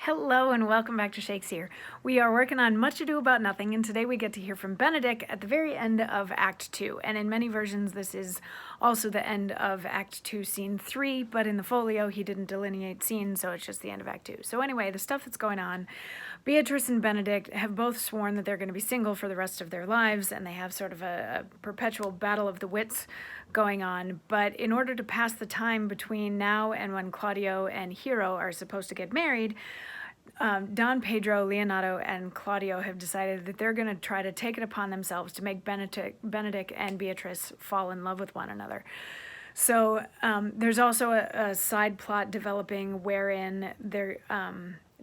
Hello and welcome back to Shakesyear. We are working on Much Ado About Nothing, and today we get to hear from Benedicke at the very end of Act 2. And in many versions, this is also the end of Act 2, Scene 3, but in the folio, he didn't delineate scenes, so it's just the end of Act 2. So anyway, the stuff that's going on, Beatrice and Benedicke have both sworn that they're going to be single for the rest of their lives, and they have sort of a perpetual battle of the wits going on. But in order to pass the time between now and when Claudio and Hero are supposed to get married, Don Pedro, Leonato, and Claudio have decided that they're going to try to take it upon themselves to make Benedicke and Beatrice fall in love with one another. So there's also a side plot developing wherein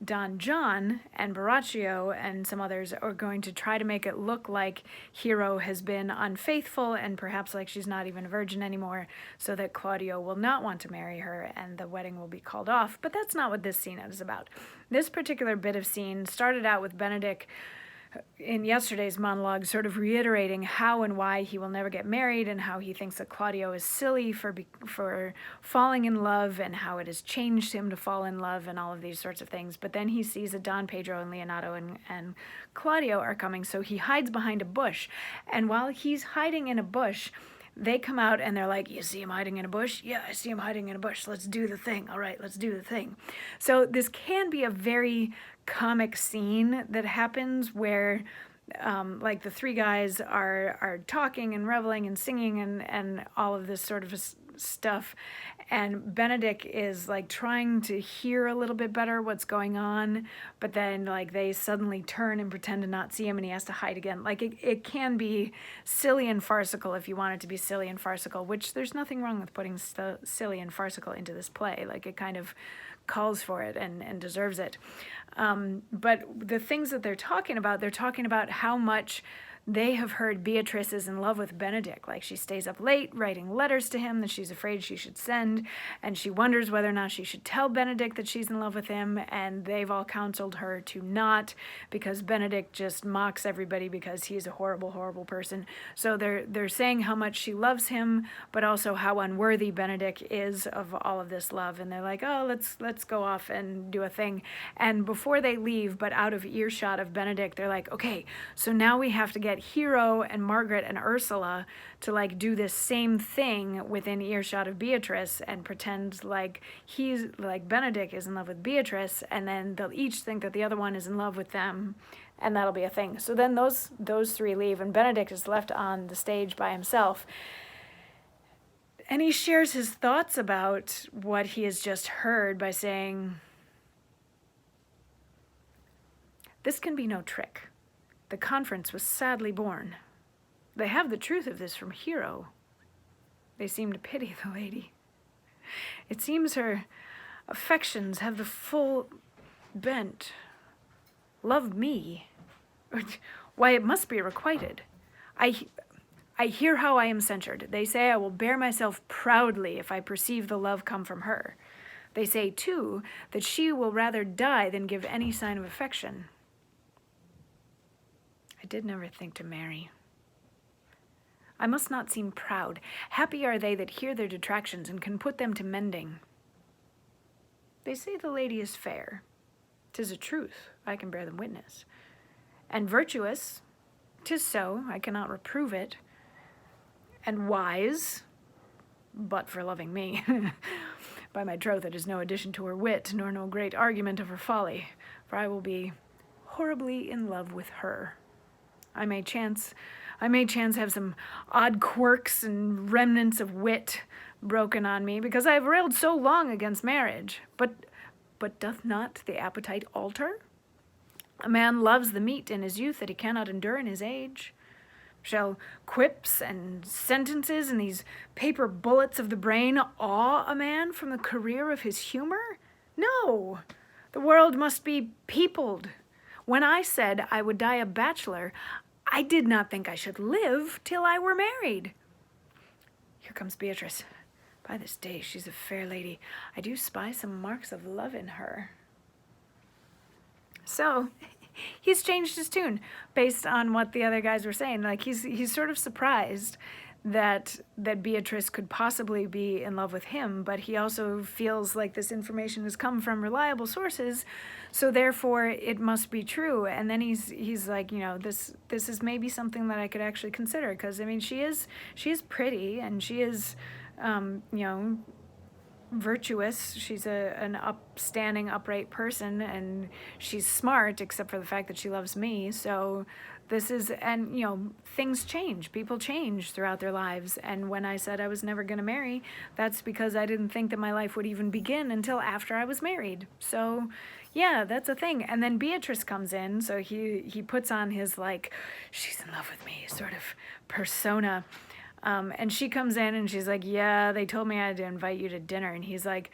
Don John and Baraccio and some others are going to try to make it look like Hero has been unfaithful and perhaps like she's not even a virgin anymore, so that Claudio will not want to marry her and the wedding will be called off. But that's not what this scene is about. This particular bit of scene started out with Benedicke in yesterday's monologue sort of reiterating how and why he will never get married and how he thinks that Claudio is silly for falling in love and how it has changed him to fall in love and all of these sorts of things. But then he sees that Don Pedro and Leonato and Claudio are coming, so he hides behind a bush. And while he's hiding in a bush, they come out and they're like, "You see him hiding in a bush? Yeah, I see him hiding in a bush. Let's do the thing. All right, let's do the thing." So this can be a very comic scene that happens where like the three guys are talking and reveling and singing and all of this sort of stuff, and Benedicke is like trying to hear a little bit better what's going on, but then like they suddenly turn and pretend to not see him and he has to hide again. Like it can be silly and farcical if you want it to be silly and farcical, which there's nothing wrong with putting silly and farcical into this play. Like it kind of calls for it and deserves it. But the things that they're talking about how much they have heard Beatrice is in love with Benedicke. Like she stays up late writing letters to him that she's afraid she should send, and she wonders whether or not she should tell Benedicke that she's in love with him, and they've all counseled her to not, because Benedicke just mocks everybody because he's a horrible, horrible person. So they're saying how much she loves him, but also how unworthy Benedicke is of all of this love, and they're like, "Oh, let's go off and do a thing." And before they leave, but out of earshot of Benedicke, they're like, "Okay, so now we have to get Hero and Margaret and Ursula to like do this same thing within earshot of Beatrice and pretend like Benedicke is in love with Beatrice, and then they'll each think that the other one is in love with them, and that'll be a thing." So then those three leave, and Benedicke is left on the stage by himself. And he shares his thoughts about what he has just heard by saying, "This can be no trick. The conference was sadly born. They have the truth of this from Hero. They seem to pity the lady. It seems her affections have the full bent. Love me. Why, it must be requited. I hear how I am censured. They say I will bear myself proudly if I perceive the love come from her. They say, too, that she will rather die than give any sign of affection. I did never think to marry. I must not seem proud. Happy are they that hear their detractions and can put them to mending. They say the lady is fair. 'Tis a truth, I can bear them witness. And virtuous, 'tis so, I cannot reprove it. And wise, but for loving me. By my troth, it is no addition to her wit, nor no great argument of her folly, for I will be horribly in love with her. I may chance have some odd quirks and remnants of wit broken on me, because I have railed so long against marriage. But doth not the appetite alter? A man loves the meat in his youth that he cannot endure in his age. Shall quips and sentences and these paper bullets of the brain awe a man from the career of his humor? No, the world must be peopled. When I said I would die a bachelor, I did not think I should live till I were married. Here comes Beatrice. By this day, she's a fair lady. I do spy some marks of love in her." So he's changed his tune based on what the other guys were saying. Like he's sort of surprised that Beatrice could possibly be in love with him, but he also feels like this information has come from reliable sources, so therefore it must be true. And then he's like, you know, this is maybe something that I could actually consider, because I mean, she is pretty, and she is, you know, virtuous. She's an upstanding, upright person, and she's smart, except for the fact that she loves me. So this is, and you know, things change. People change throughout their lives. And when I said I was never going to marry, that's because I didn't think that my life would even begin until after I was married. So yeah, that's a thing. And then Beatrice comes in, so he puts on his, like, she's in love with me sort of persona. And she comes in and she's like, yeah, they told me I had to invite you to dinner. And he's like,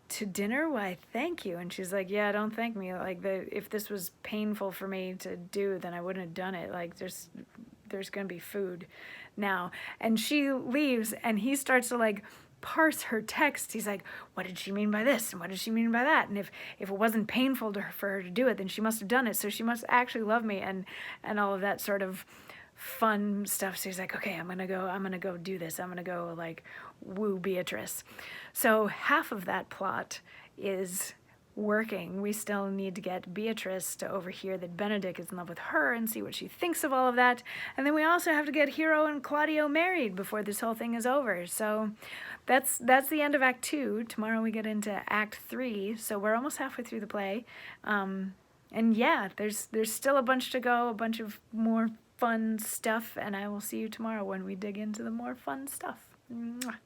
to dinner? Why, thank you. And she's like, yeah, don't thank me. Like, if this was painful for me to do, then I wouldn't have done it. Like, there's going to be food now. And she leaves, and he starts to, like, parse her text. He's like, what did she mean by this? And what did she mean by that? And if it wasn't painful to her, for her to do it, then she must have done it. So she must actually love me, and all of that sort of fun stuff. So he's like, okay, I'm gonna go do this. I'm gonna go, like, woo Beatrice. So half of that plot is working. We still need to get Beatrice to overhear that Benedicke is in love with her and see what she thinks of all of that. And then we also have to get Hero and Claudio married before this whole thing is over. So that's the end of Act 2. Tomorrow we get into Act 3. So we're almost halfway through the play. And yeah, there's still a bunch to go, a bunch of more fun stuff, and I will see you tomorrow when we dig into the more fun stuff. Mwah.